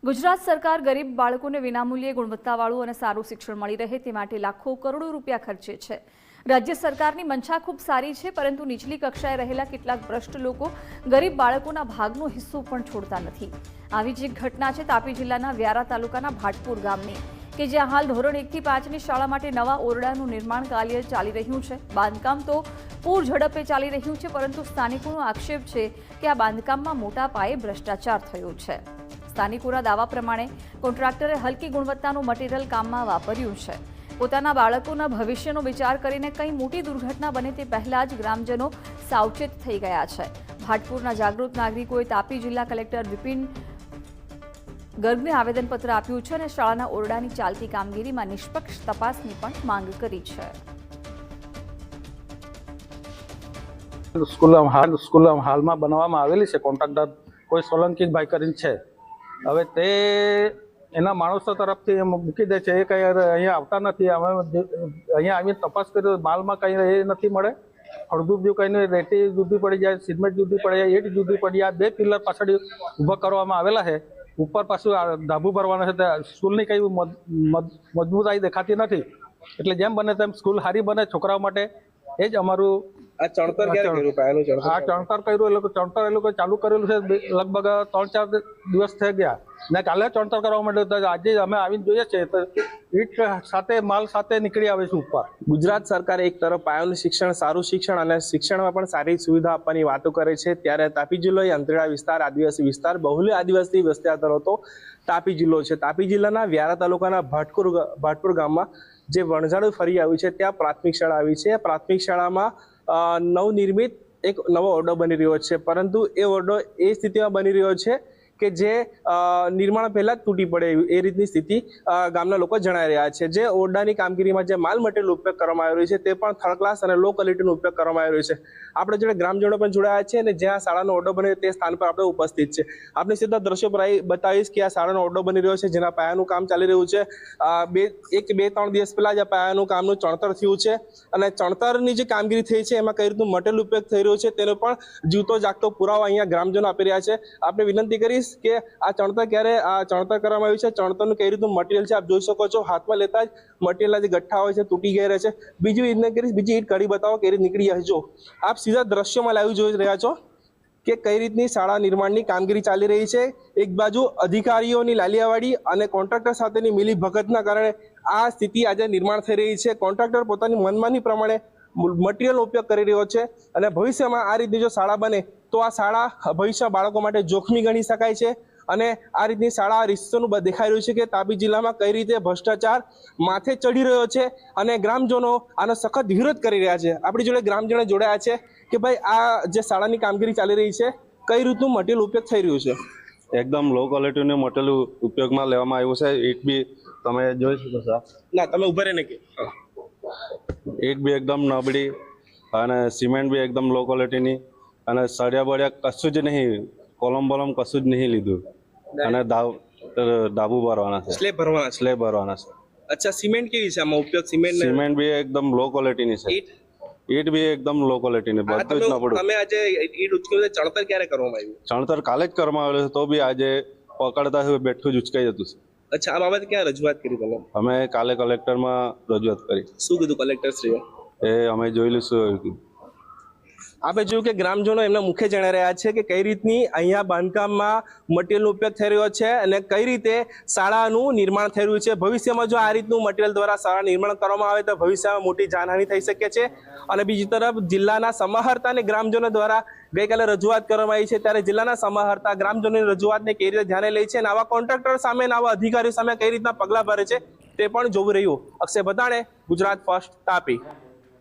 ગુજરાત સરકાર ગરીબ બાળકોને વિનામૂલ્યે ગુણવત્તાવાળું અને સારું શિક્ષણ મળી રહે તે માટે લાખો કરોડો રૂપિયા ખર્ચે છે। રાજ્ય સરકારની મંશા ખૂબ સારી છે, પરંતુ નીચલી કક્ષાએ રહેલા કેટલાક ભ્રષ્ટ લોકો ગરીબ બાળકોના ભાગનો હિસ્સો પણ છોડતા નથી। આવી જ એક ઘટના છે તાપી જિલ્લાના વ્યારા તાલુકાના ભાટપુર ગામની, કે જ્યાં હાલ ધોરણ 1 થી 5ની શાળા માટે નવા ઓરડાનું નિર્માણ કાર્ય ચાલી રહ્યું છે। બાંધકામ તો પૂર ઝડપે ચાલી રહ્યું છે, પરંતુ સ્થાનિકોનો આક્ષેપ છે કે આ બાંધકામમાં મોટા પાયે ભ્રષ્ટાચાર થયો છે। સ્થાનિકોના દાવા પ્રમાણે કોન્ટ્રાક્ટરે હલકી ગુણવત્તાનું મટીરીયલ કામમાં વાપર્યું છે। પોતાના બાળકોના ભવિષ્યનો વિચાર કરીને કંઈ મોટી દુર્ઘટના બને તે પહેલા જ ગ્રામજનો સાવચેત થઈ ગયા છે। ભાટપુરના જાગૃત નાગરિકોએ તાપી જિલ્લા કલેક્ટર વિપિન ગર્ગને આવેદનપત્ર આપ્યું છે અને શાળાના ઓરડાની ચાલતી કામગીરીમાં નિષ્પક્ષ તપાસની પણ માંગ કરી છે। સ્કૂલ હાલમાં બનાવવામાં આવેલી છે, કોન્ટ્રાક્ટર કોઈ સોલંકી ભાઈ કરીને છે। હવે તે એના માણસો તરફથી મૂકી દે છે, એ કંઈ અહીંયા આવતા નથી। અમે અહીંયા આવીને તપાસ કરી, માલમાં કંઈ એ નથી મળે। અડધું બીજું કંઈ નહીં, રેતી જુદી પડી જાય, સિમેન્ટ જુદી પડી જાય, ઈંટ જુદી પડી જાય। 2 પિલર પાછળ ઊભા કરવામાં આવેલા છે, ઉપર પાછું ધાબુ ભરવાના છે। સ્કૂલની કંઈ મજબૂતાઈ દેખાતી નથી, એટલે જેમ બને તેમ સ્કૂલ સારી બને છોકરાઓ માટે, એ જ અમારું ચણતર કર્યું। ચણતર એ લોકો ચાલુ કરેલું છે, લગભગ 3-4 દિવસ થઈ ગયા ને કાલે ચણતર કરવા માટે આજે અમે આવીને જોઈએ છીએ તો ઈટ સાથે માલ સાથે નીકળી આવે છે ઉપર। ગુજરાત સરકાર એક તરફ પાયાનું શિક્ષણ, સારું શિક્ષણ અને શિક્ષણમાં પણ સારી સુવિધા આપવાની વાતો કરે છે, ત્યારે તાપી જિલ્લો એ અંતરિયાળ વિસ્તાર, આદિવાસી વિસ્તાર, બહુલ્ય આદિવાસી વસ્તી ધરાવતો તાપી જિલ્લો છે। તાપી જિલ્લાના વ્યારા તાલુકાના ભાટપુર ગામમાં જે વણઝાડું ફરી આવ્યું છે, ત્યાં પ્રાથમિક શાળા આવી છે। પ્રાથમિક શાળામાં નવનિર્મિત એક નવો ઓરડો બની રહ્યો છે, પરંતુ એ ઓરડો એ સ્થિતિમાં બની રહ્યો છે કે જે નિર્માણ પહેલા જ તૂટી પડે એ રીતની સ્થિતિ ગામના લોકો જણાવી રહ્યા છે। જે ઓરડાની કામગીરીમાં જે માલ મટીરિયલ ઉપયોગ કરવામાં આવી રહ્યો છે તે પણ થર્ડ ક્લાસ અને લો ક્વોલિટીનો ઉપયોગ કરવામાં આવી રહ્યો છે। આપણે જોડે ગ્રામજનો પણ જોડાયા છે અને જ્યાં શાળાનો ઓરડો બને તે સ્થાન પર આપણે ઉપસ્થિત છે। આપણે સીધા દ્રશ્યો પર બતાવીશ કે આ શાળાનો ઓરડો બની રહ્યો છે, જેના પાયાનું કામ ચાલી રહ્યું છે। 2-3 દિવસ પહેલા જ આ પાયાનું કામનું ચણતર થયું છે અને ચણતરની જે કામગીરી થઈ છે એમાં કઈ રીતનું મટીરિયલ ઉપયોગ થઈ રહ્યો છે તેનો પણ જીવતો જાગતો પુરાવો અહીંયા ગ્રામજનો આપી રહ્યા છે। આપણે વિનંતી કરીશ કે આ ચણતર કરવામાં આવ્યું છે, ચણતરનું કઈ રીતનું મટીરિયલ છે આપ જોઈ શકો છો। હાથમાં લેતા જ મટીરિયલના જે ગઠ્ઠા હોય છે તૂટી ગયા રહે છે। બીજી ઈંટ કાઢી બતાવો કઈ રીતે નીકળી જાય। જો આપ સીધા દ્રશ્યમાં લાઈવ જોઈ રહ્યા છો કે કઈ રીતની શાળા નિર્માણની કામગીરી ચાલી રહી છે। એક બાજુ અધિકારીઓની લાલિયાવાડી અને કોન્ટ્રાક્ટર સાથેની મિલી ભગતના કારણે આ સ્થિતિ આજે નિર્માણ થઈ રહી છે। કોન્ટ્રાક્ટર પોતાની મનમાની પ્રમાણે મટીરિયલનો ઉપયોગ કરી રહ્યો છે અને ભવિષ્યમાં આ રીતની જો શાળા બને તો આ શાળા ભવિષ્ય બાળકો માટે જોખમી ગણી શકાય છે અને આ રીતની શાળા રિશ્તોનું દેખાઈ રહ્યું છે કે તાપી જિલ્લામાં કઈ રીતે ભ્રષ્ટાચાર માથે ચડી રહ્યો છે અને ગ્રામજનો આનો સખત વિરોધ કરી રહ્યા છે। આપણી જોડે ગ્રામજનો જોડાયા છે કે ભાઈ આ જે શાળાની કામગીરી ચાલી રહી છે કઈ રીતનું મટીરિયલ ઉપયોગ થઈ રહ્યું છે। એકદમ લો ક્વોલિટીનું મટીરિયલ ઉપયોગમાં લેવામાં આવ્યું છે। ઈટ બી તમે જોઈ શકો છો, ના તમે ઉભા રહીને કે ઈટ બી એકદમ નબળી અને સિમેન્ટ બી એકદમ લો ક્વોલિટીની અને સળિયા બળિયા કશું જ નહીં, કોલમ કશું જ નહીં લીધું અને ડાબુ ભરવાના છે, સ્લેબ ભરવાના છે। અચ્છા, સિમેન્ટ કેવી છે આમાં ઉપયોગ? સિમેન્ટ બી એકદમ લો ક્વોલિટીની છે, ઈટ બી એકદમ લો ક્વોલિટીની, બધું જ નબળું। તમે આજે ઈટ ઉચક્યું છે, ચણતર ક્યારે કરવામાં આવ્યું? ચણતર કાલે જ કરવામાં આવેલું છે, તો બી આજે પકડતા બેઠું જ ઉચકાઈ જતું છે। અચ્છા, આ બાબતે ક્યાં રજૂઆત કરી તમે? અમે કાલે કલેક્ટરમાં રજૂઆત કરી। શું કીધું કલેક્ટર શ્રીએ? એ અમે જોઈ લઈશું। આપણે જોયું કે ગ્રામજનો એમના મુખે જણાવી રહ્યા છે કે કઈ રીતની અહીંયા બાંધકામમાં મટીરિયલનો ઉપયોગ થઈ રહ્યો છે અને કઈ રીતે શાળાનું નિર્માણ થઈ રહ્યું છે। ભવિષ્યમાં જો આ રીતનું મટીરિયલ દ્વારા શાળા નિર્માણ કરવામાં આવે તો ભવિષ્યમાં મોટી જાનહાનિ થઈ શકે છે। અને બીજી તરફ જિલ્લાના સમાહર્તા અને ગ્રામજનો દ્વારા ગઈકાલે રજૂઆત કરવામાં આવી છે, ત્યારે જિલ્લાના સમાહર્તા ગ્રામજનોની રજૂઆતને કઈ રીતે ધ્યાને લે છે અને આવા કોન્ટ્રાક્ટર સામે અને આવા અધિકારીઓ સામે કઈ રીતના પગલાં ભરે છે તે પણ જોવું રહ્યું। અક્ષય બતાણે, ગુજરાત ફર્સ્ટ, તાપી।